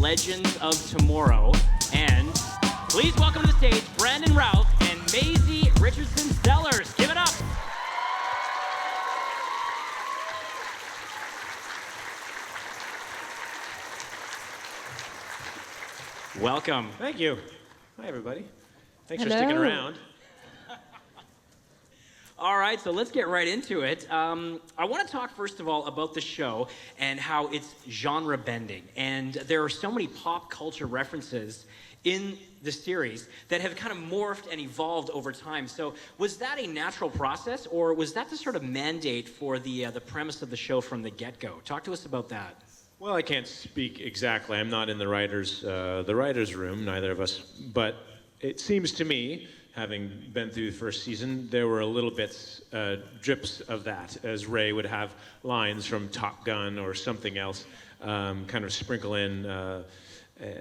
legends of tomorrow. And please welcome to the stage Brandon Routh and Maisie Richardson-Sellers. Give it up. Welcome. Thank you. Hi, everybody. Thanks Hello. for sticking around. All right, so let's get right into it. I want to talk, first of all, about the show and how it's genre bending. And there are so many pop culture references in the series that have kind of morphed and evolved over time. So was that a natural process, or was that the sort of mandate for the premise of the show from the get-go? Talk to us about that. Well, I can't speak exactly. I'm not in the writer's room, neither of us. But it seems to me, having been through the first season, there were a little bits, drips of that, as Ray would have lines from Top Gun or something else, kind of sprinkle in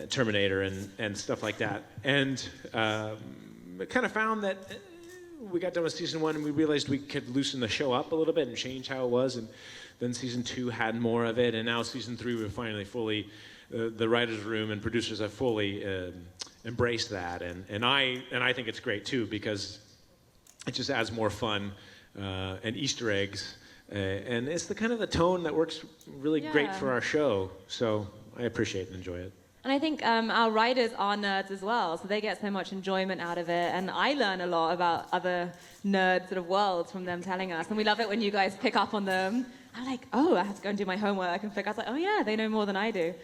Terminator and stuff like that. And kind of found that we got done with season 1 and we realized we could loosen the show up a little bit and change how it was. And then season 2 had more of it, and now season 3 we're finally fully, the writers' room and producers have fully embraced that, and I think it's great too, because it just adds more fun and Easter eggs, and it's the kind of the tone that works really great for our show. So I appreciate and enjoy it. And I think our writers are nerds as well, so they get so much enjoyment out of it. And I learn a lot about other nerd sort of worlds from them telling us. And we love it when you guys pick up on them. I'm like, oh, I have to go and do my homework and figure out, like, oh yeah, they know more than I do.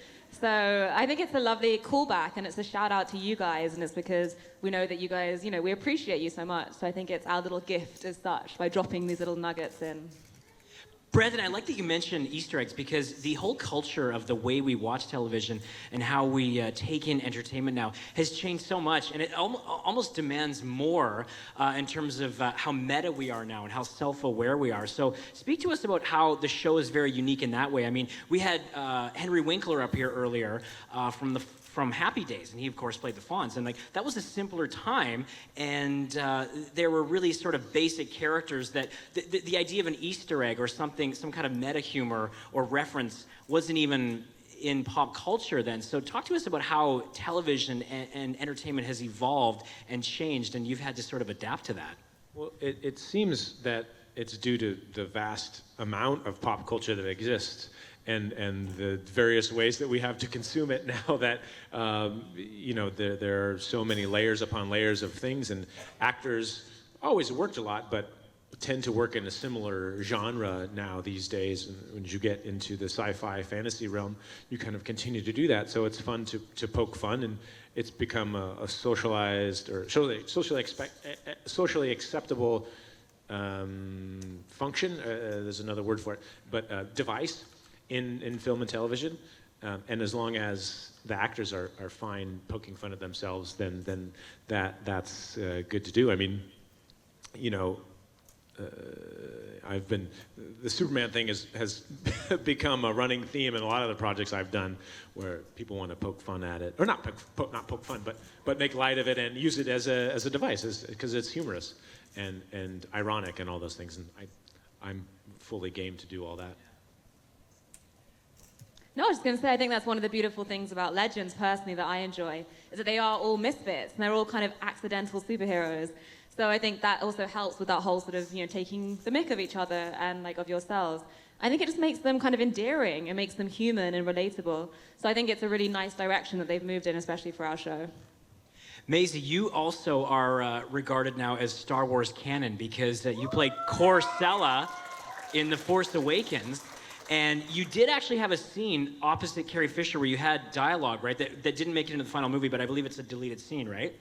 So I think it's a lovely callback, and it's a shout out to you guys, and it's because we know that you guys, we appreciate you so much. So I think it's our little gift as such by dropping these little nuggets in. Brandon, I like that you mentioned Easter eggs, because the whole culture of the way we watch television and how we take in entertainment now has changed so much, and it almost demands more in terms of how meta we are now and how self-aware we are. So speak to us about how the show is very unique in that way. I mean, we had Henry Winkler up here earlier from Happy Days, and he of course played the Fonz, and that was a simpler time, and there were really sort of basic characters that the idea of an Easter egg or something, some kind of meta humor or reference wasn't even in pop culture then. So talk to us about how television and entertainment has evolved and changed, and you've had to sort of adapt to that. Well, it seems that it's due to the vast amount of pop culture that exists, and the various ways that we have to consume it now, that there are so many layers upon layers of things, and actors always worked a lot, but tend to work in a similar genre now these days. And when you get into the sci-fi fantasy realm, you kind of continue to do that. So it's fun to poke fun, and it's become a socialized or socially acceptable function. There's another word for it, but device in film and television. And as long as the actors are fine poking fun at themselves, then that's good to do. I mean, the Superman thing has become a running theme in a lot of the projects I've done, where people want to poke fun at it, or not poke fun, but make light of it and use it as a device, because it's humorous and ironic and all those things. And I'm fully game to do all that. No, I was just going to say, I think that's one of the beautiful things about Legends, personally, that I enjoy, is that they are all misfits, and they're all kind of accidental superheroes. So I think that also helps with that whole sort of, taking the mick of each other and, of yourselves. I think it just makes them kind of endearing. It makes them human and relatable. So I think it's a really nice direction that they've moved in, especially for our show. Maisie, you also are regarded now as Star Wars canon, because you played Corsella in The Force Awakens. And you did actually have a scene opposite Carrie Fisher where you had dialogue, right, that didn't make it into the final movie, but I believe it's a deleted scene, right?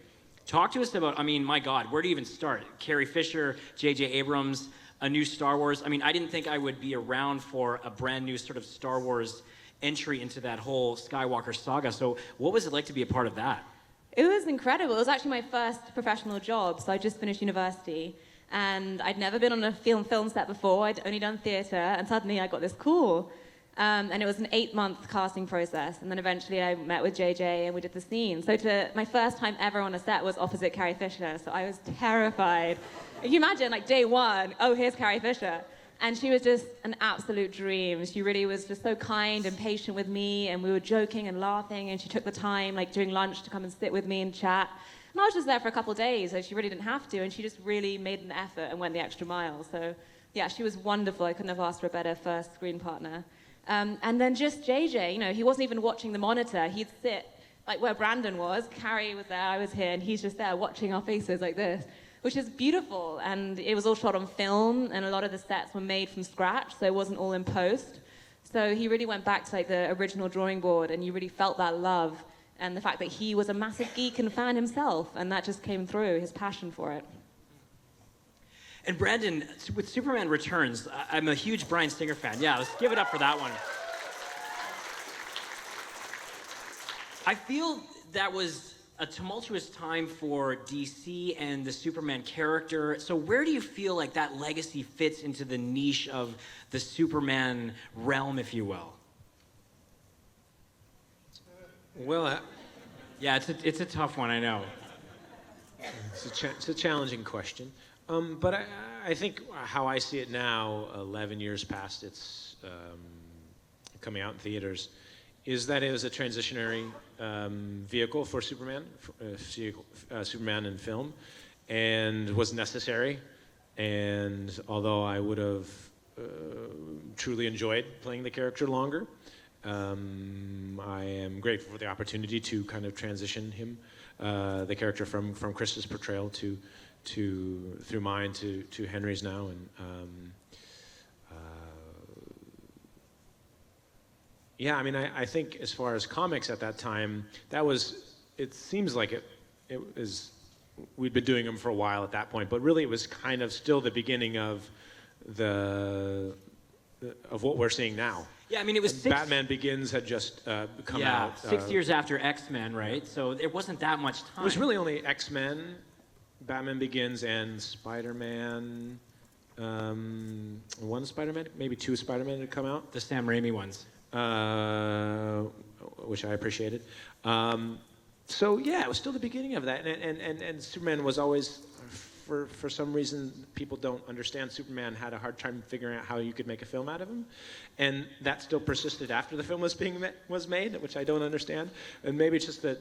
Talk to us about, my God, where do you even start? Carrie Fisher, J.J. Abrams, a new Star Wars. I didn't think I would be around for a brand new sort of Star Wars entry into that whole Skywalker saga. So what was it like to be a part of that? It was incredible. It was actually my first professional job, so I just finished university. And I'd never been on a film set before. I'd only done theater, and suddenly I got this call. And it was an 8-month casting process, and then eventually I met with JJ and we did the scene. So my first time ever on a set was opposite Carrie Fisher, so I was terrified. You imagine, day one, oh, here's Carrie Fisher. And she was just an absolute dream. She really was just so kind and patient with me, and we were joking and laughing, and she took the time, like during lunch, to come and sit with me and chat. And I was just there for a couple of days, so she really didn't have to, and she just really made an effort and went the extra mile. So yeah, she was wonderful. I couldn't have asked for a better first screen partner. And then just JJ, you know, he wasn't even watching the monitor. He'd sit like where Brandon was. Carrie was there, I was here, and he's just there watching our faces like this, which is beautiful. And it was all shot on film, and a lot of the sets were made from scratch, so it wasn't all in post. So he really went back to like the original drawing board, and you really felt that love and the fact that he was a massive geek and fan himself, and that just came through, his passion for it. And Brandon, with Superman Returns, I'm a huge Bryan Singer fan. Yeah, let's give it up for that one. I feel that was a tumultuous time for DC and the Superman character. So where do you feel like that legacy fits into the niche of the Superman realm, if you will? Well, yeah, it's a tough one, I know. it's a challenging question. But I think how I see it now, 11 years past its coming out in theaters, is that it was a transitionary vehicle for Superman, Superman in film, and was necessary. And although I would have truly enjoyed playing the character longer, I am grateful for the opportunity to kind of transition him, the character from Chris's portrayal through mine to Henry's now, and yeah, I mean, I think as far as comics at that time, it seems like it was, we'd been doing them for a while at that point, but really it was kind of still the beginning of what we're seeing now. Yeah, I mean, it was Batman Begins had just come out. 6 years after X-Men, right? So there wasn't that much time. It was really only X-Men, Batman Begins, and Spider-Man. One Spider-Man, maybe two Spider-Man had come out. The Sam Raimi ones. Which I appreciated. So yeah, it was still the beginning of that, and Superman was always, for some reason, people don't understand. Superman had a hard time figuring out how you could make a film out of him, and that still persisted after the film was made, which I don't understand. And maybe it's just that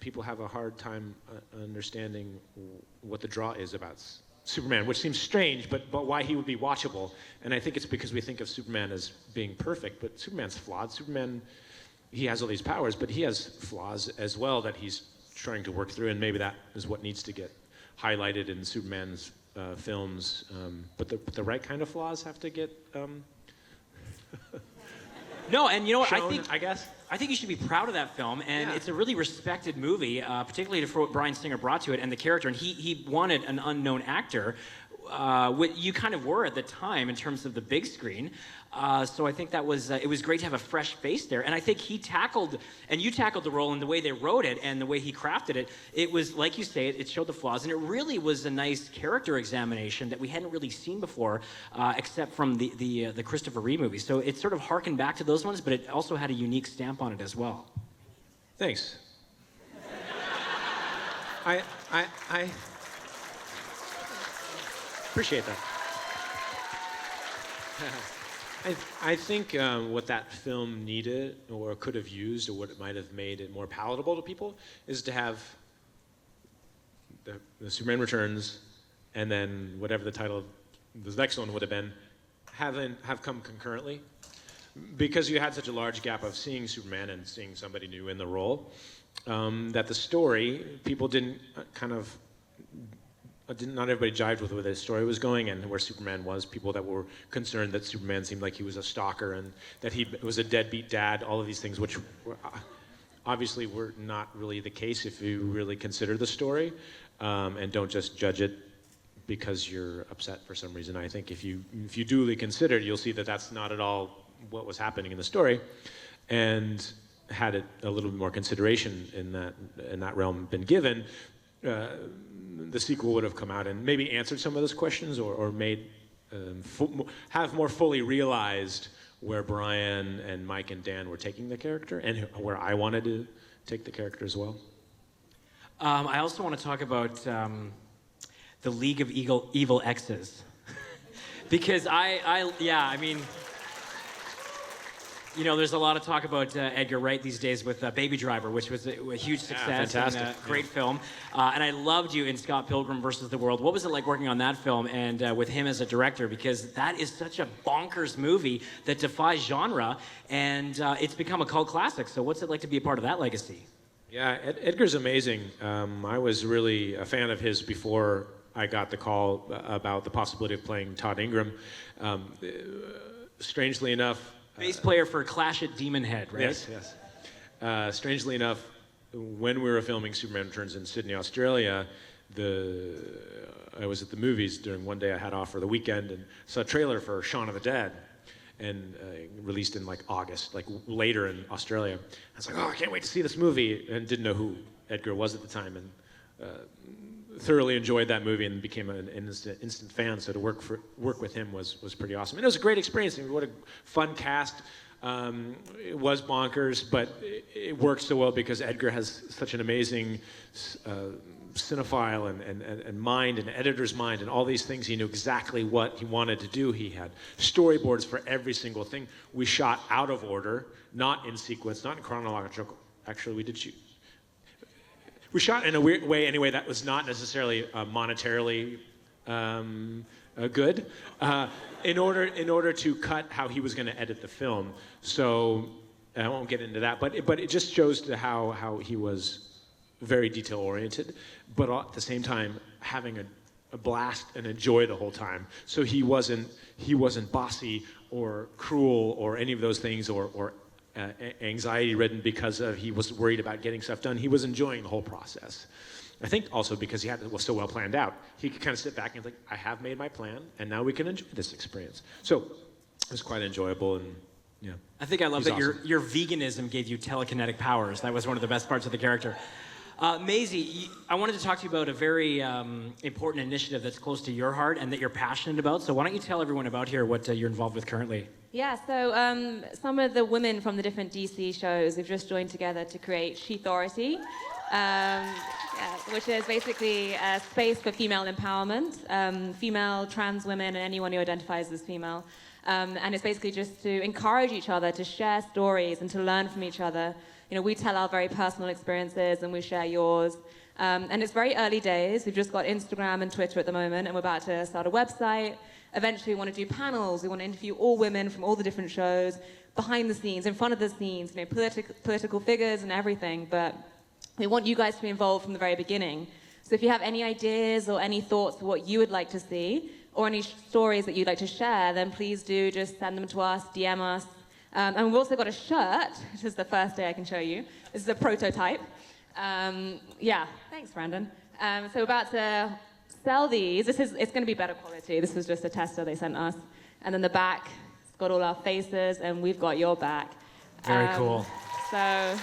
people have a hard time understanding what the draw is about Superman, which seems strange, but why he would be watchable. And I think it's because we think of Superman as being perfect, but Superman's flawed. Superman, he has all these powers, but he has flaws as well that he's trying to work through, and maybe that is what needs to get highlighted in Superman's films. But the right kind of flaws have to get No, and you know what? shown, I guess. I think you should be proud of that film, and it's a really respected movie, particularly for what Bryan Singer brought to it and the character. And he wanted an unknown actor. What you kind of were at the time in terms of the big screen. So I think that was it was great to have a fresh face there. And I think you tackled the role in the way they wrote it and the way he crafted it. It was, like you say, it showed the flaws, and it really was a nice character examination that we hadn't really seen before, except from the Christopher Reeve movies. So it sort of harkened back to those ones, but it also had a unique stamp on it as well. Thanks. I appreciate that. I think what that film needed or could have used, or what it might have made it more palatable to people, is to have the Superman Returns, and then whatever the title of the next one would have been, have come concurrently. Because you had such a large gap of seeing Superman and seeing somebody new in the role, that the story, people didn't not everybody jived with where the story was going and where Superman was. People that were concerned that Superman seemed like he was a stalker and that he was a deadbeat dad, all of these things, which obviously were not really the case if you really consider the story, and don't just judge it because you're upset for some reason. I think if you duly consider it, you'll see that that's not at all what was happening in the story, and had it a little bit more consideration in that realm been given, the sequel would have come out and maybe answered some of those questions, or made have more fully realized where Brian and Mike and Dan were taking the character, and where I wanted to take the character as well. I also want to talk about the League of Evil Exes. because I mean, you know, there's a lot of talk about Edgar Wright these days with Baby Driver, which was a huge success. Fantastic. And a great film. And I loved you in Scott Pilgrim versus the World. What was it like working on that film and with him as a director? Because that is such a bonkers movie that defies genre, and it's become a cult classic. So what's it like to be a part of that legacy? Yeah, Edgar's amazing. I was really a fan of his before I got the call about the possibility of playing Todd Ingram. Strangely enough, Bass player for Clash at Demon Head, right? Yes. Strangely enough, when we were filming Superman Returns in Sydney, Australia, I was at the movies during one day I had off for the weekend and saw a trailer for Shaun of the Dead, and released in like August, like later in Australia. I was like, oh, I can't wait to see this movie, and didn't know who Edgar was at the time, and thoroughly enjoyed that movie and became an instant fan. So to work with him was pretty awesome. And it was a great experience. I mean, what a fun cast. It was bonkers, but it worked so well because Edgar has such an amazing cinephile and mind and editor's mind and all these things. He knew exactly what he wanted to do. He had storyboards for every single thing. We shot out of order, not in sequence, not in chronological. Actually, we did shoot. We shot in a weird way anyway that was not necessarily monetarily good in order to cut how he was going to edit the film. So I won't get into that, but it just shows to how he was very detail oriented, but at the same time having a blast and a joy the whole time. So he wasn't bossy or cruel or any of those things or anxiety ridden because he was worried about getting stuff done. He was enjoying the whole process. I think also because he had it was so well planned out, he could kind of sit back and think, I have made my plan, and now we can enjoy this experience. So it was quite enjoyable, and yeah. I think I love that awesome. your veganism gave you telekinetic powers. That was one of the best parts of the character. Maisie, I wanted to talk to you about a very important initiative that's close to your heart and that you're passionate about. So why don't you tell everyone about here what you're involved with currently? Yeah, so some of the women from the different DC shows have just joined together to create She-thority, which is basically a space for female empowerment, female, trans women, and anyone who identifies as female. And it's basically just to encourage each other to share stories and to learn from each other. You know, we tell our very personal experiences and we share yours. And it's very early days. We've just got Instagram and Twitter at the moment, and we're about to start a website. Eventually, we want to do panels. We want to interview all women from all the different shows, behind the scenes, in front of the scenes, you know, political figures and everything. But we want you guys to be involved from the very beginning. So if you have any ideas or any thoughts for what you would like to see, or any stories that you'd like to share, then please do just send them to us, DM us. And we've also got a shirt, which is the first day I can show you. This is a prototype. Yeah, thanks, Brandon. So we're about to sell these. It's going to be better quality. This was just a tester they sent us. And then the back, it's got all our faces, and we've got your back. Very cool. So...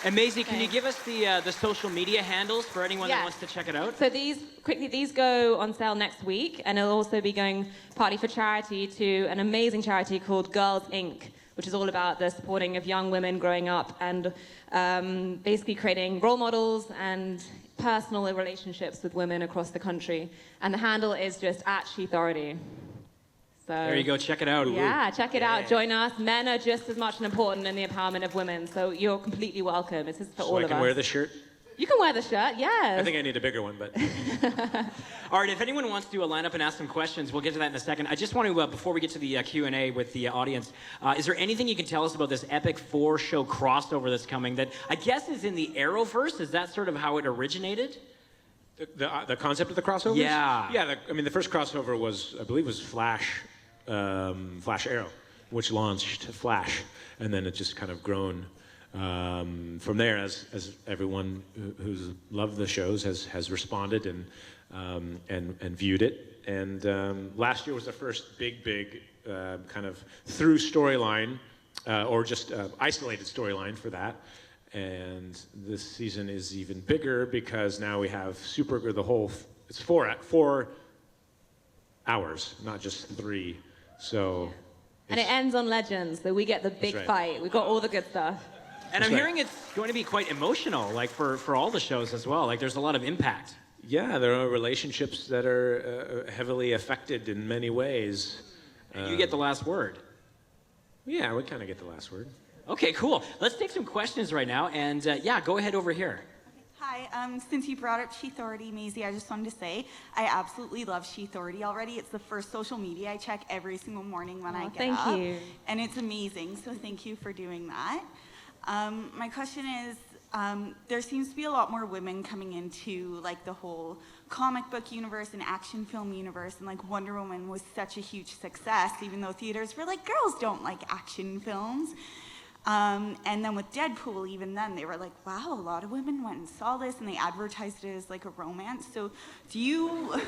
And Maisie, can you give us the social media handles for anyone that Yes. wants to check it out? So these go on sale next week, and it'll also be going partly for charity to an amazing charity called Girls Inc., which is all about the supporting of young women growing up and basically creating role models and personal relationships with women across the country. And the handle is just @She-thority. So, There you go, check it out. yeah, check it out. Join us. Men are just as much important in the empowerment of women, so you're completely welcome. It's just for all So I of can us. wear this shirt? You can wear the shirt, yes. I think I need a bigger one, but All right, if anyone wants to line up and ask some questions, we'll get to that in a second. I just want to, before we get to the Q&A with the audience, is there anything you can tell us about this epic 4-show crossover that's coming that I guess is in the Arrowverse? Is that sort of how it originated? the concept of the crossovers? Yeah. Yeah, I mean, the first crossover was, I believe, was Flash Arrow, which launched Flash, and then it just kind of grown from there as everyone who's loved the shows has responded and viewed it. And last year was the first big kind of through storyline or just isolated storyline for that. And this season is even bigger because now we have Supergirl, the whole, it's 4 hours, not just 3. So. And it ends on Legends, so we get the big right. fight. We've got all the good stuff. And I'm hearing it's going to be quite emotional, like for all the shows as well. Like there's a lot of impact. Yeah, there are relationships that are heavily affected in many ways. And you get the last word. Yeah, we kind of get the last word. Okay, cool. Let's take some questions right now, and yeah, go ahead over here. Hi, since you brought up Routh Maisie, I just wanted to say I absolutely love Routh already. It's the first social media I check every single morning when I get up. Thank you. And it's amazing, so thank you for doing that. My question is, there seems to be a lot more women coming into like the whole comic book universe and action film universe, and like Wonder Woman was such a huge success, even though theaters were like, girls don't like action films. And then with Deadpool, even then, they were like, wow, a lot of women went and saw this, and they advertised it as like a romance. So do you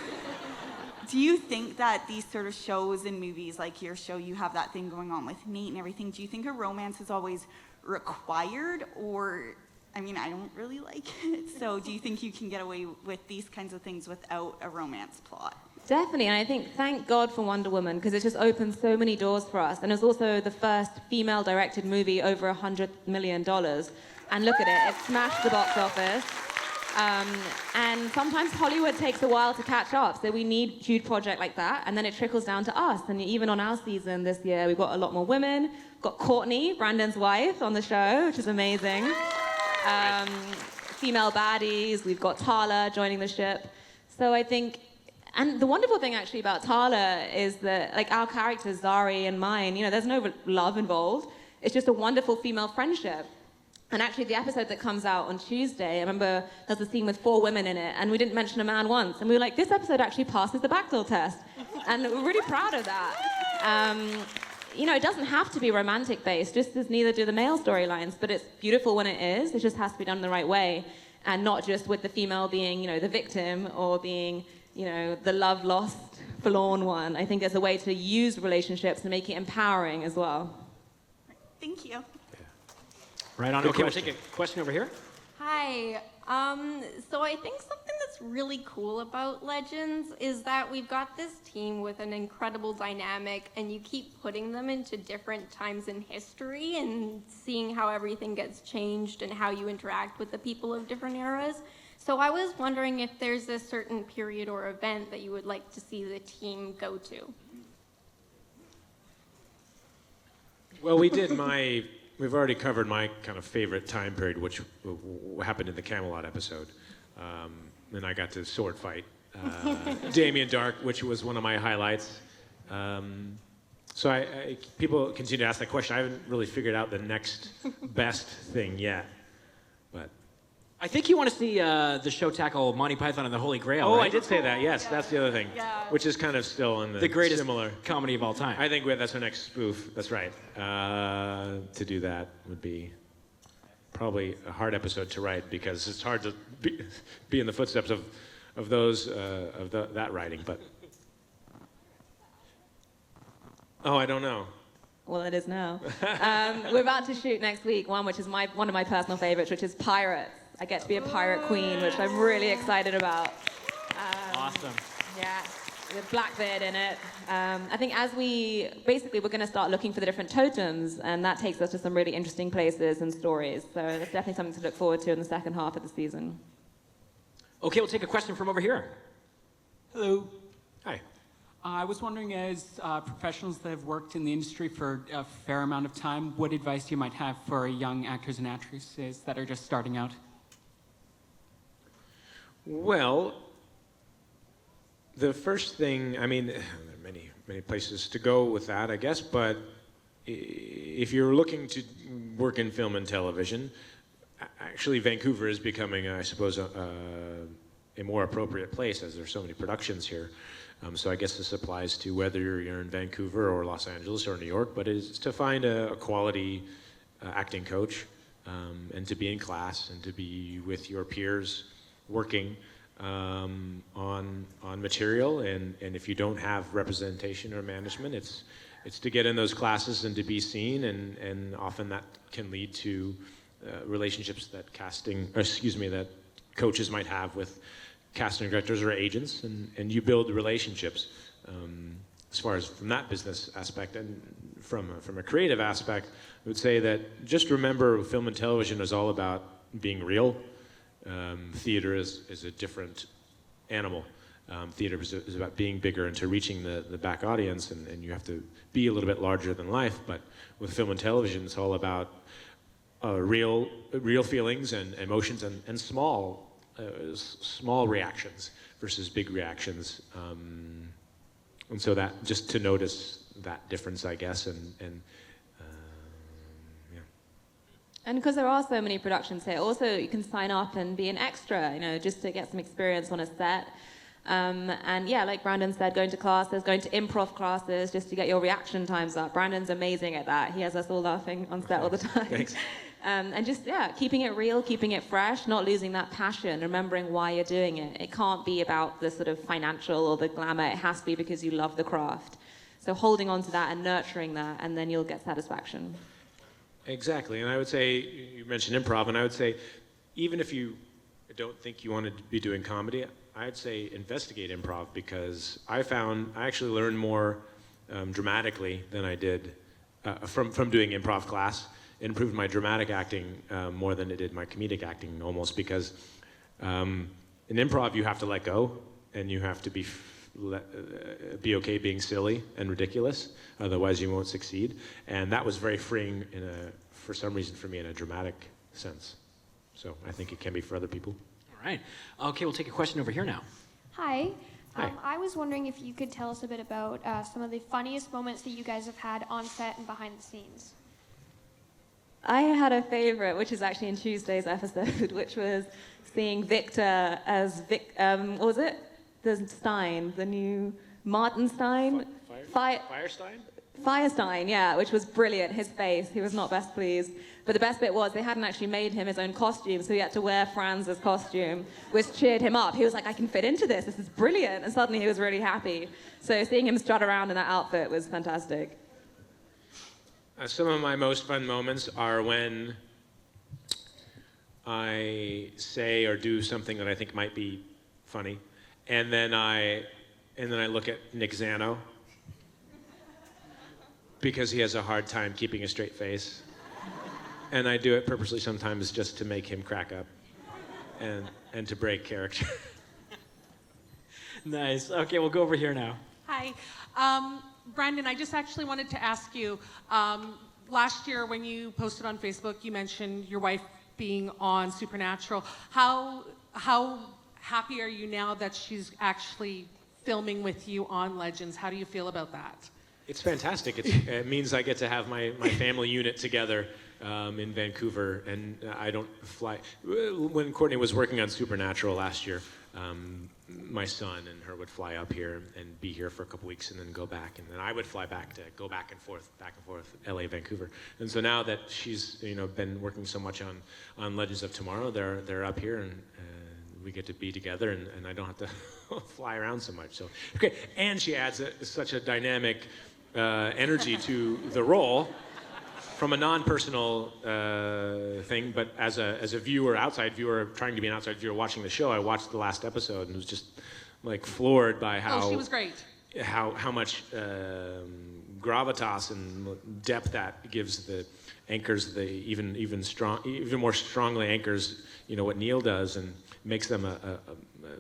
think that these sort of shows and movies, like your show, you have that thing going on with Nate and everything, do you think a romance is always required? Or, I mean, I don't really like it. So do you think you can get away with these kinds of things without a romance plot? Definitely, and I think thank God for Wonder Woman, because it just opened so many doors for us. And it was also the first female-directed movie over $100 million. And look at it, it smashed the box office. And sometimes Hollywood takes a while to catch up, so we need a huge project like that, and then it trickles down to us. And even on our season this year, we've got a lot more women. We've got Courtney, Brandon's wife, on the show, which is amazing. Female baddies, we've got Tala joining the ship. So I think, and the wonderful thing actually about Tala is that, like our characters, Zari and mine, you know, there's no love involved. It's just a wonderful female friendship. And actually, the episode that comes out on Tuesday, I remember there's a scene with 4 women in it, and we didn't mention a man once. And we were like, this episode actually passes the backdoor test. And we're really proud of that. You know, it doesn't have to be romantic-based, just as neither do the male storylines, but it's beautiful when it is. It just has to be done the right way, and not just with the female being, you know, the victim or being, you know, the love-lost, forlorn one. I think there's a way to use relationships and make it empowering as well. Thank you. Right on. Good Okay, question. we'll take a question over here. Hi. So I think something that's really cool about Legends is that we've got this team with an incredible dynamic, and you keep putting them into different times in history and seeing how everything gets changed and how you interact with the people of different eras. So I was wondering if there's a certain period or event that you would like to see the team go to. Well, we've already covered my kind of favorite time period, which happened in the Camelot episode. And I got to sword fight Damien Dark, which was one of my highlights. So people continue to ask that question. I haven't really figured out the next best thing yet. But I think you want to see the show tackle Monty Python and the Holy Grail, oh, right? I did say that. Yes, that's the other thing, which is kind of still in the greatest similar comedy of all time. I think that's our next spoof. That's right. To do that would be probably a hard episode to write, because it's hard to be in the footsteps of those that writing. But I don't know. Well, it is now. We're about to shoot next week one which is one of my personal favorites, which is Pirates. I get to be a pirate queen, which I'm really excited about. Awesome. Yeah, with Blackbeard in it. I think we're going to start looking for the different totems, and that takes us to some really interesting places and stories. So it's definitely something to look forward to in the second half of the season. Okay, we'll take a question from over here. Hello. Hi. I was wondering, as professionals that have worked in the industry for a fair amount of time, what advice you might have for young actors and actresses that are just starting out? Well, the first thing, I mean, there are many places to go with that, I guess, but if you're looking to work in film and television, actually Vancouver is becoming, I suppose, a more appropriate place, as there's so many productions here. So I guess this applies to whether you're in Vancouver or Los Angeles or New York, but it's to find a quality acting coach, and to be in class and to be with your peers working on material. And if you don't have representation or management, it's to get in those classes and to be seen, and often that can lead to relationships that that coaches might have with casting directors or agents, and you build relationships. As far as from that business aspect, and from a creative aspect, I would say that just remember, film and television is all about being real. Theater is a different animal. Theater is about being bigger and to reaching the back audience, and you have to be a little bit larger than life. But with film and television, it's all about real feelings and emotions and small reactions versus big reactions. And so that, just to notice that difference, I guess, and yeah. And because there are so many productions here, also you can sign up and be an extra, just to get some experience on a set. And yeah, like Brandon said, going to classes, going to improv classes, just to get your reaction times up. Brandon's amazing at that. He has us all laughing on set all the time. Thanks. And just, keeping it real, keeping it fresh, not losing that passion, remembering why you're doing it. It can't be about the sort of financial or the glamour. It has to be because you love the craft. So holding on to that and nurturing that, and then you'll get satisfaction. Exactly, and I would say, you mentioned improv, and I would say, even if you don't think you want to be doing comedy, I'd say investigate improv, because I actually learned more dramatically than I did from doing improv class. It improved my dramatic acting more than it did my comedic acting, almost, because in improv you have to let go, and you have to be okay being silly and ridiculous, otherwise you won't succeed. And that was very freeing for some reason for me in a dramatic sense. So I think it can be for other people. All right. Okay, we'll take a question over here now. Hi. Hi. I was wondering if you could tell us a bit about some of the funniest moments that you guys have had on set and behind the scenes. I had a favorite, which is actually in Tuesday's episode, which was seeing Victor as what was it? The Stein, the new Martin Stein? Firestein? Firestein, yeah, which was brilliant. His face, he was not best pleased. But the best bit was they hadn't actually made him his own costume, so he had to wear Franz's costume, which cheered him up. He was like, I can fit into this is brilliant. And suddenly he was really happy. So seeing him strut around in that outfit was fantastic. Some of my most fun moments are when I say or do something that I think might be funny, and then I look at Nick Zano, because he has a hard time keeping a straight face, and I do it purposely sometimes just to make him crack up and to break character. Nice. Okay, we'll go over here now. Hi. Brandon, I just actually wanted to ask you, last year when you posted on Facebook, you mentioned your wife being on Supernatural. How happy are you now that she's actually filming with you on Legends? How do you feel about that? It's fantastic. It means I get to have my family unit together in Vancouver, and I don't fly. When Courtney was working on Supernatural last year, my son and her would fly up here and be here for a couple weeks and then go back, and then I would fly back to go back and forth, LA, Vancouver. And so now that she's been working so much on Legends of Tomorrow, they're up here, and we get to be together, and I don't have to fly around so much. So okay, and she adds such a dynamic energy to the role from a non-personal thing, but as a viewer, outside viewer, trying to be an outside viewer watching the show, I watched the last episode and was just like floored by how she was great. How much gravitas and depth that gives the anchors, the even more strongly anchors, what Neil does, and makes them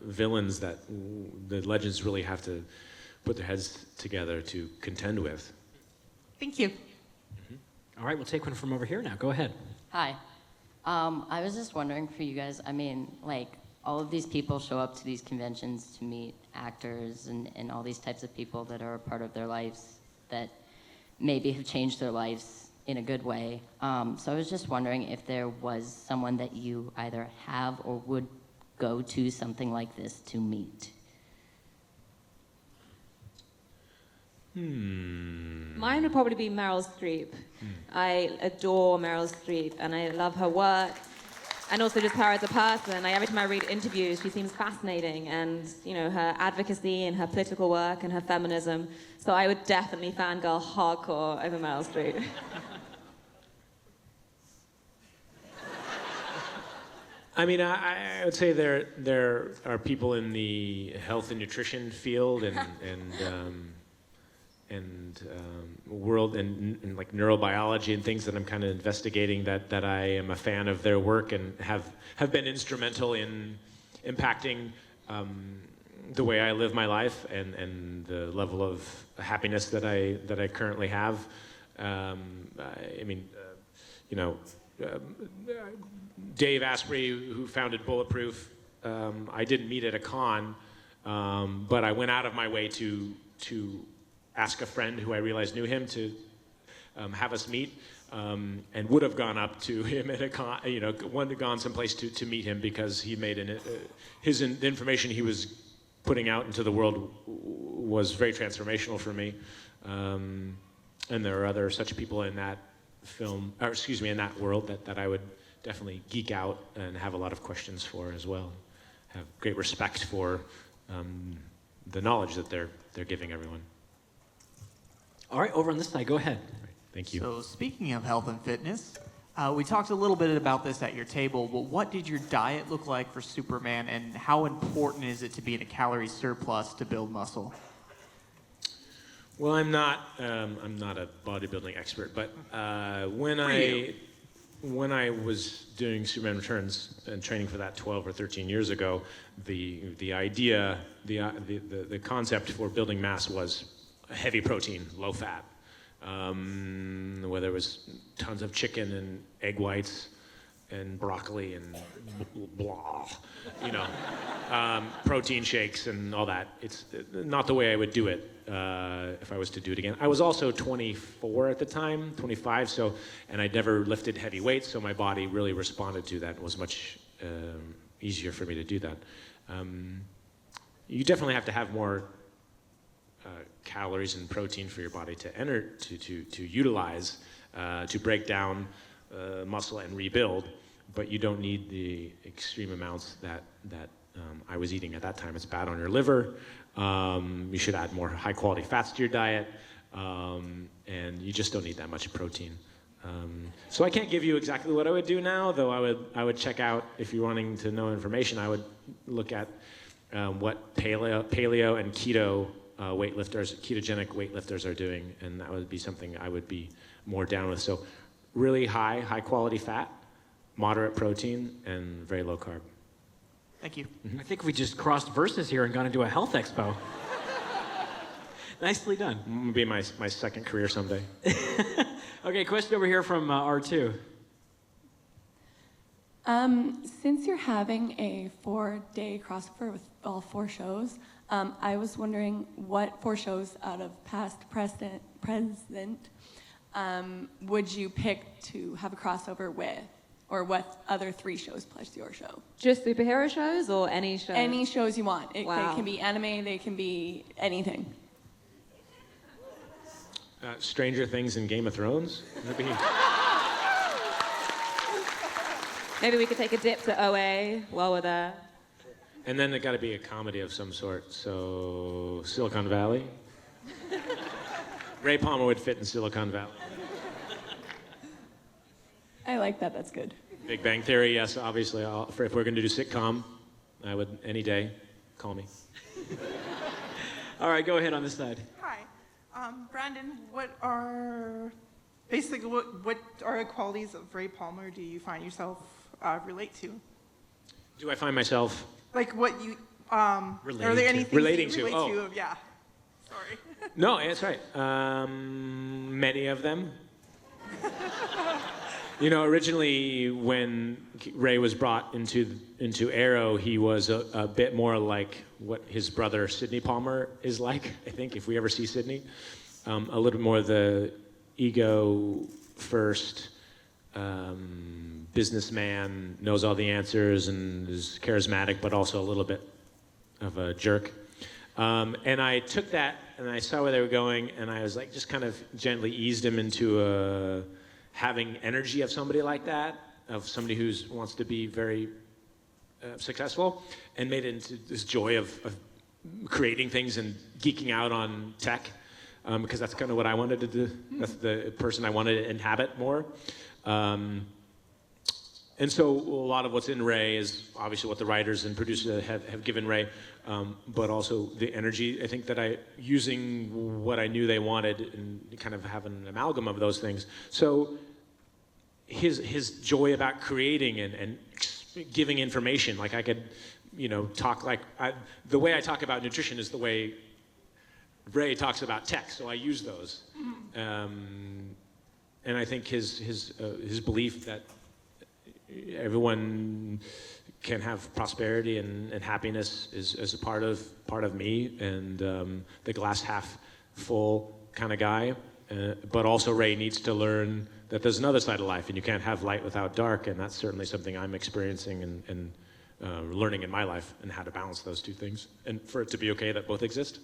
villains that the Legends really have to put their heads together to contend with. Thank you. All right, we'll take one from over here now. Go ahead. Hi. I was just wondering for you guys, all of these people show up to these conventions to meet actors and all these types of people that are a part of their lives that maybe have changed their lives in a good way. So I was just wondering if there was someone that you either have or would go to something like this to meet. Mine would probably be Meryl Streep. I adore Meryl Streep, and I love her work, and also just her as a person. Every time I read interviews, she seems fascinating, and her advocacy and her political work and her feminism. So I would definitely fangirl hardcore over Meryl Streep. I mean, I would say there are people in the health and nutrition field and world and like neurobiology and things that I'm kind of investigating that I am a fan of their work and have been instrumental in impacting the way I live my life and the level of happiness that I currently have. Dave Asprey, who founded Bulletproof, I didn't meet at a con, but I went out of my way to ask a friend who I realized knew him to have us meet, and would have gone up to him at a con, gone someplace to meet him because he made the information he was putting out into the world was very transformational for me. And there are other such people in that in that world that I would definitely geek out and have a lot of questions for as well. Have great respect for the knowledge that they're giving everyone. All right, over on this side, go ahead. Thank you. So speaking of health and fitness, we talked a little bit about this at your table, but what did your diet look like for Superman, and how important is it to be in a calorie surplus to build muscle? Well, I'm not a bodybuilding expert, but when I was doing Superman Returns and training for that 12 or 13 years ago, the idea, the concept for building mass was heavy protein, low fat. Whether it was tons of chicken and egg whites and broccoli and blah, protein shakes and all that. It's not the way I would do it if I was to do it again. I was also 24 at the time, 25, and I'd never lifted heavy weights, so my body really responded to that. It was much easier for me to do that. You definitely have to have more calories and protein for your body to utilize, to break down muscle and rebuild, but you don't need the extreme amounts that I was eating at that time. It's bad on your liver. You should add more high quality fats to your diet, and you just don't need that much protein. So I can't give you exactly what I would do now, though I would check out, if you're wanting to know information, I would look at what paleo and keto ketogenic weightlifters are doing, and that would be something I would be more down with. So really high quality fat, moderate protein, and very low carb. Thank you. Mm-hmm. I think we just crossed verses here and gone into a health expo. Nicely done. It'll be my second career someday. Okay, question over here from R2. Since you're having a 4-day crossover with all 4 shows, I was wondering what 4 shows out of past, present, would you pick to have a crossover with? Or what other 3 shows plus your show? Just superhero shows or any show? Any shows you want. They Wow. can be anime, they can be anything. Stranger Things and Game of Thrones? Maybe we could take a dip to OA while we're there. And then it got to be a comedy of some sort. So Silicon Valley. Ray Palmer would fit in Silicon Valley. I like that, that's good. Big Bang Theory, yes, obviously. If we're going to do sitcom, I would, any day, call me. All right, go ahead on this side. Hi. Brandon, what are the qualities of Ray Palmer do you find yourself relate to? Do I find myself? Like what you, Relating are there to. any things Relating that you to, relate oh. to? Yeah, sorry. No, that's right. Many of them. Originally when Ray was brought into Arrow, he was a bit more like what his brother Sidney Palmer is like, I think, if we ever see Sidney. A little bit more the ego first, businessman, knows all the answers and is charismatic, but also a little bit of a jerk. And I took that and I saw where they were going, and I was like, just kind of gently eased him into having energy of somebody like that, of somebody who wants to be very successful, and made it into this joy of creating things and geeking out on tech, because that's kind of what I wanted to do. That's the person I wanted to inhabit more. And so a lot of what's in Ray is obviously what the writers and producers have given Ray, but also the energy, I think, that using what I knew they wanted and kind of having an amalgam of those things. So his joy about creating and giving information, like talk like the way I talk about nutrition is the way Ray talks about tech, so I use those. And I think his belief that everyone can have prosperity and happiness is a part of me, and the glass half full kind of guy. But also Ray needs to learn that there's another side of life, and you can't have light without dark, and that's certainly something I'm experiencing and learning in my life, and how to balance those two things, and for it to be okay that both exist.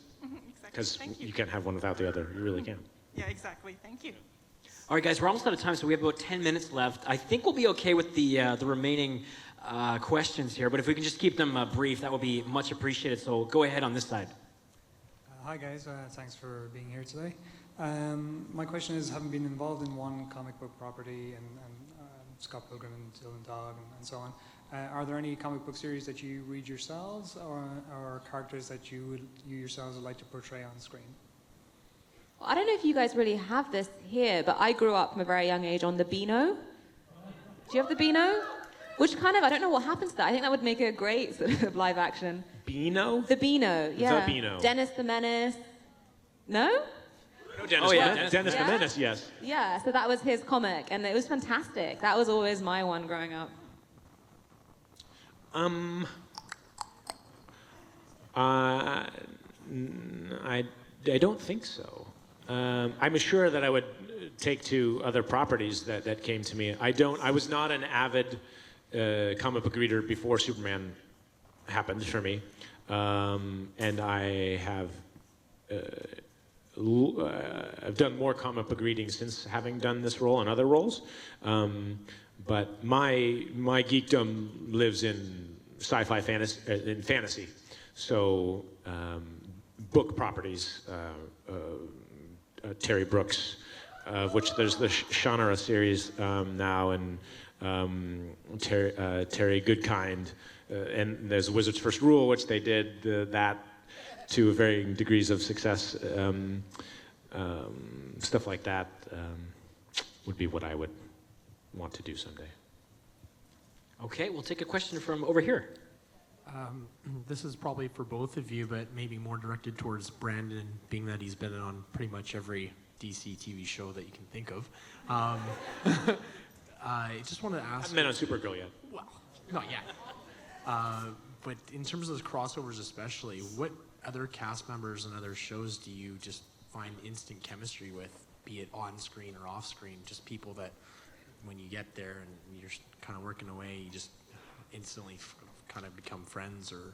Because you can't have one without the other. You really can't. Yeah, exactly. Thank you. All right, guys, we're almost out of time, so we have about 10 minutes left. I think we'll be okay with the remaining questions here, but if we can just keep them brief, that would be much appreciated. So go ahead on this side. Hi, guys. Thanks for being here today. My question is, having been involved in one comic book property and Scott Pilgrim and Dylan Dog and so on, are there any comic book series that you read yourselves, or characters that you yourselves would like to portray on screen? I don't know if you guys really have this here, but I grew up from a very young age on the Beano. Do you have the Beano? Which kind of, I don't know what happens to that. I think that would make a great sort of live action. Beano? The Beano, yeah. The Beano. Dennis the Menace. No? No, Dennis, Dennis the Menace, yes. Yeah, so that was his comic, and it was fantastic. That was always my one growing up. I don't think so. I'm sure that I would take to other properties that came to me. I was not an avid comic book reader before Superman happened for me. And I have I've done more comic book reading since having done this role and other roles. But my geekdom lives in sci-fi fantasy. So book properties, Terry Brooks, of which there's the Shannara series now, and Terry Goodkind, and there's Wizard's First Rule, which they did that to varying degrees of success. Stuff like that would be what I would want to do someday. Okay, we'll take a question from over here. This is probably for both of you, but maybe more directed towards Brandon, being that he's been on pretty much every DC TV show that you can think of. I just wanted to ask... I haven't been on Supergirl yet. Well, not yet. But in terms of those crossovers especially, what other cast members and other shows do you just find instant chemistry with, be it on screen or off screen? Just people that when you get there and you're kind of working away, you just instantly kind of become friends? Or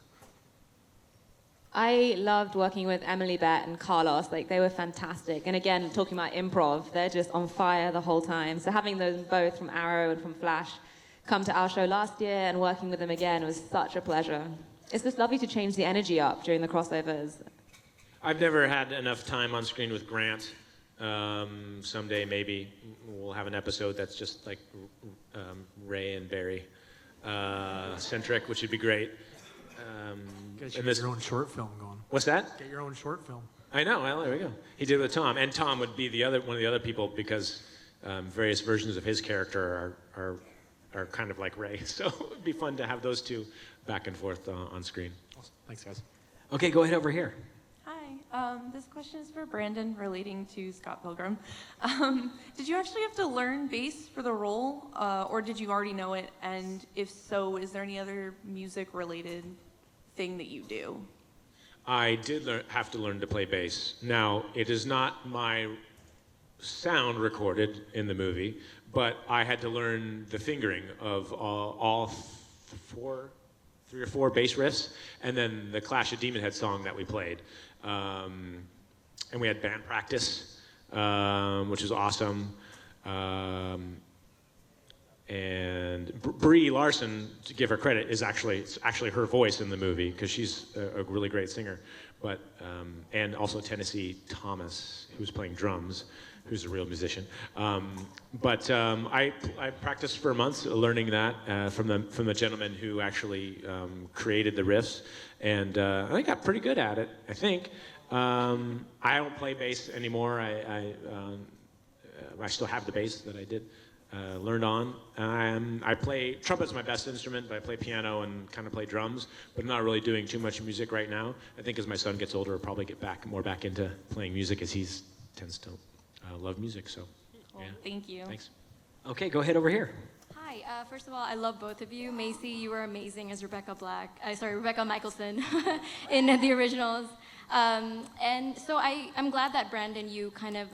I loved working with Emily Bett and Carlos. Like, they were fantastic. And again, talking about improv, they're just on fire the whole time. So having those both from Arrow and from Flash come to our show last year and working with them again was such a pleasure. It's just lovely to change the energy up during the crossovers. I've never had enough time on screen with Grant. Someday maybe we'll have an episode that's just like Ray and Barry centric, which would be great. Get your own short film going. What's that? Get your own short film. I know. Well, there we go. He did it with Tom, and Tom would be one of the other people because various versions of his character are kind of like Ray. So it'd be fun to have those two back and forth on screen. Awesome. Thanks, guys. Okay, go ahead over here. Hi, this question is for Brandon relating to Scott Pilgrim. Did you actually have to learn bass for the role, or did you already know it? And if so, is there any other music-related thing that you do? I did have to learn to play bass. Now, it is not my sound recorded in the movie, but I had to learn the fingering of all three or four bass riffs, and then the Clash of Demon Head song that we played. And we had band practice, which was awesome. And Brie Larson, to give her credit, it's actually her voice in the movie because she's a really great singer. But and also Tennessee Thomas, who's playing drums, who's a real musician. I practiced for months learning that from the gentleman who actually created the riffs, and I got pretty good at it. I think. I don't play bass anymore. I still have the bass that I did. learned on. I play, trumpet's my best instrument, but I play piano and kind of play drums, but not really doing too much music right now. I think as my son gets older, I'll probably get more back into playing music as he tends to love music, so Well, yeah. thank you. Thanks. Okay, go ahead over here. Hi, first of all, I love both of you. Macy, you were amazing as Rebecca Michelson in the originals. And so I'm glad that Brandon, you kind of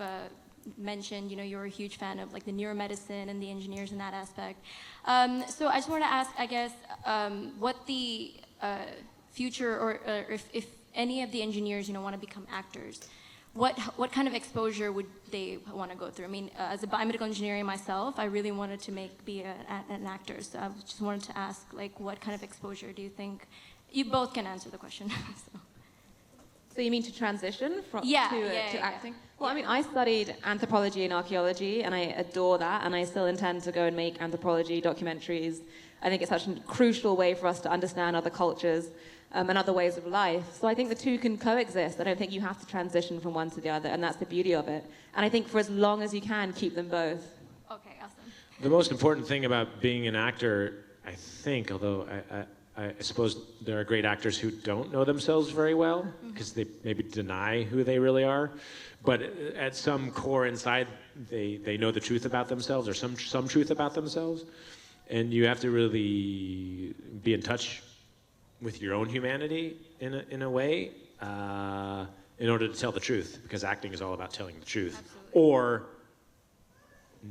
mentioned, you're a huge fan of like the neuromedicine and the engineers in that aspect. So I just want to ask, I guess, what the future, or if any of the engineers, want to become actors, what kind of exposure would they want to go through? I mean, as a biomedical engineer myself, I really wanted to be an actor. So I just wanted to ask, like, what kind of exposure do you think? You both can answer the question. So you mean to transition to acting? Well, I mean, I studied anthropology and archaeology, and I adore that, and I still intend to go and make anthropology documentaries. I think it's such a crucial way for us to understand other cultures and other ways of life. So I think the two can coexist. I don't think you have to transition from one to the other, and that's the beauty of it. And I think for as long as you can, keep them both. Okay, awesome. The most important thing about being an actor, I think, although I suppose there are great actors who don't know themselves very well because they maybe deny who they really are, but at some core inside, they know the truth about themselves, or some truth about themselves, and you have to really be in touch with your own humanity in a way in order to tell the truth, because acting is all about telling the truth. Absolutely. Or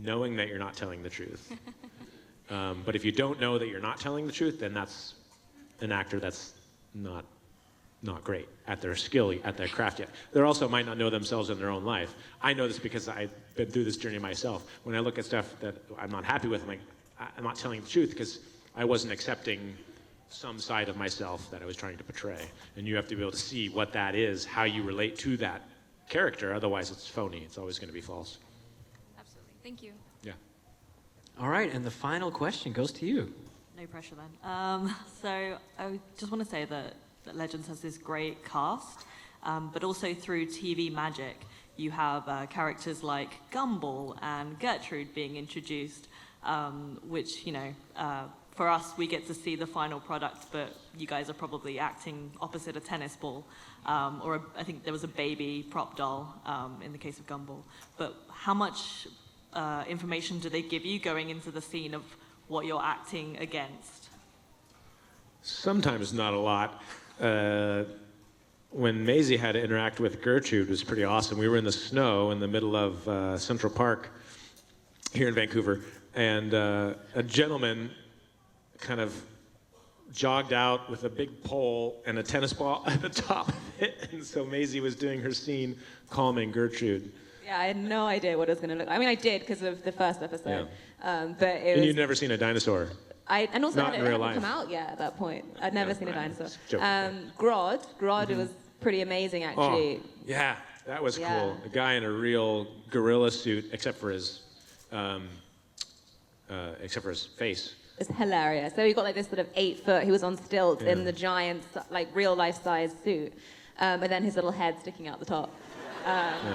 knowing that you're not telling the truth. But if you don't know that you're not telling the truth, then that's an actor that's not great at their skill, at their craft yet. They also might not know themselves in their own life. I know this because I've been through this journey myself. When I look at stuff that I'm not happy with, I'm not telling the truth because I wasn't accepting some side of myself that I was trying to portray. And you have to be able to see what that is, how you relate to that character. Otherwise, it's phony. It's always going to be false. Absolutely. Thank you. Yeah. All right, and the final question goes to you. No pressure then. So I just want to say that Legends has this great cast, but also through TV magic, you have characters like Gumball and Gertrude being introduced, which, for us, we get to see the final product, but you guys are probably acting opposite a tennis ball, or I think there was a baby prop doll in the case of Gumball. But how much information do they give you going into the scene of what you're acting against? Sometimes not a lot. When Maisie had to interact with Gertrude, it was pretty awesome. We were in the snow in the middle of Central Park here in Vancouver, and a gentleman kind of jogged out with a big pole and a tennis ball at the top of it, and so Maisie was doing her scene calming Gertrude. Yeah, I had no idea what it was going to look like. I mean, I did because of the first episode, but it was... And you'd never seen a dinosaur. And also, Not it in real hadn't life. come out yet at that point. I'd never seen a dinosaur. Joking. Grodd was pretty amazing, actually. Oh, yeah, that was Yeah. cool. A guy in a real gorilla suit, except for his face. It's hilarious. So he got like this sort of 8 foot, he was on stilts in the giant, like real life size suit. And then his little head sticking out the top,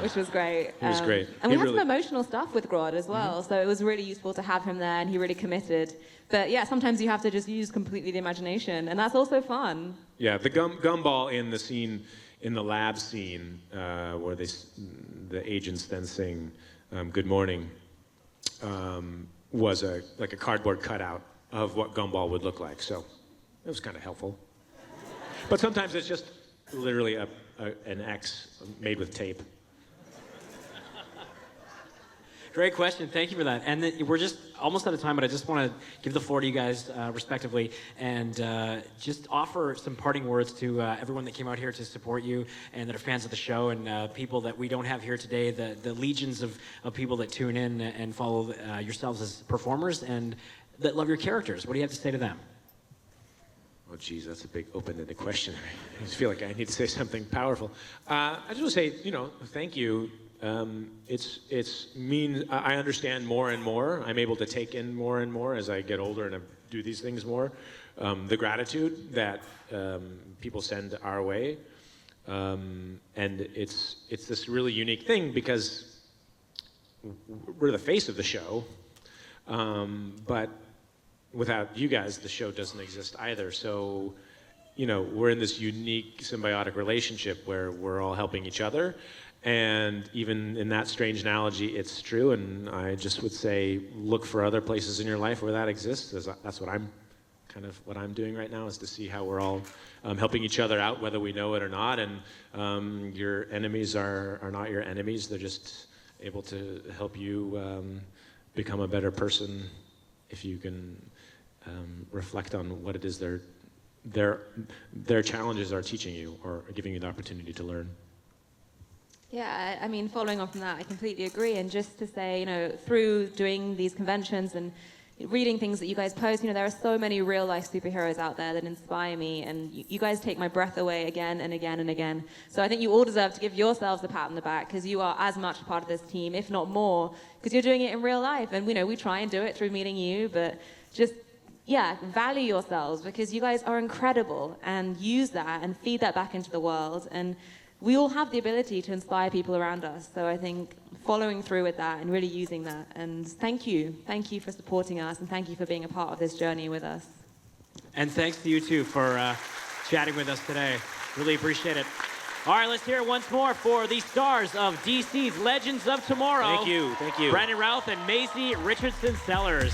which was great. He was great. And we He had really- some emotional stuff with Grodd as well. So it was really useful to have him there, and he really committed. But yeah, sometimes you have to just use completely the imagination, and that's also fun. Yeah, the gumball in the scene, in the lab scene, where the agents then sing "Good Morning," was like a cardboard cutout of what Gumball would look like. So it was kind of helpful. But sometimes it's just literally an X made with tape. Great question. Thank you for that. And then we're just almost out of time, but I just want to give the floor to you guys respectively and just offer some parting words to everyone that came out here to support you and that are fans of the show, and people that we don't have here today, the legions of people that tune in and follow yourselves as performers and that love your characters. What do you have to say to them? Oh, geez, that's a big open-ended question. I just feel like I need to say something powerful. I just want to say, thank you. I understand more and more. I'm able to take in more and more as I get older and I do these things more. The gratitude that people send our way. And it's this really unique thing because we're the face of the show. But without you guys, the show doesn't exist either. So, you know, we're in this unique symbiotic relationship where we're all helping each other. And even in that strange analogy, it's true. And I just would say, look for other places in your life where that exists. That's what I'm doing right now, is to see how we're all helping each other out, whether we know it or not. And your enemies are not your enemies. They're just able to help you become a better person if you can reflect on what it is their challenges are teaching you or giving you the opportunity to learn. Yeah, I mean, following on from that, I completely agree. And just to say, you know, through doing these conventions and reading things that you guys post, you know, there are so many real life superheroes out there that inspire me, and you guys take my breath away again and again and again. So I think you all deserve to give yourselves a pat on the back, because you are as much a part of this team, if not more, because you're doing it in real life. And, you know, we try and do it through meeting you, but just, yeah, value yourselves, because you guys are incredible, and use that and feed that back into the world. And we all have the ability to inspire people around us. So I think following through with that and really using that. And thank you. Thank you for supporting us, and thank you for being a part of this journey with us. And thanks to you two for chatting with us today. Really appreciate it. All right, let's hear it once more for the stars of DC's Legends of Tomorrow. Thank you. Brandon Routh and Maisie Richardson-Sellers.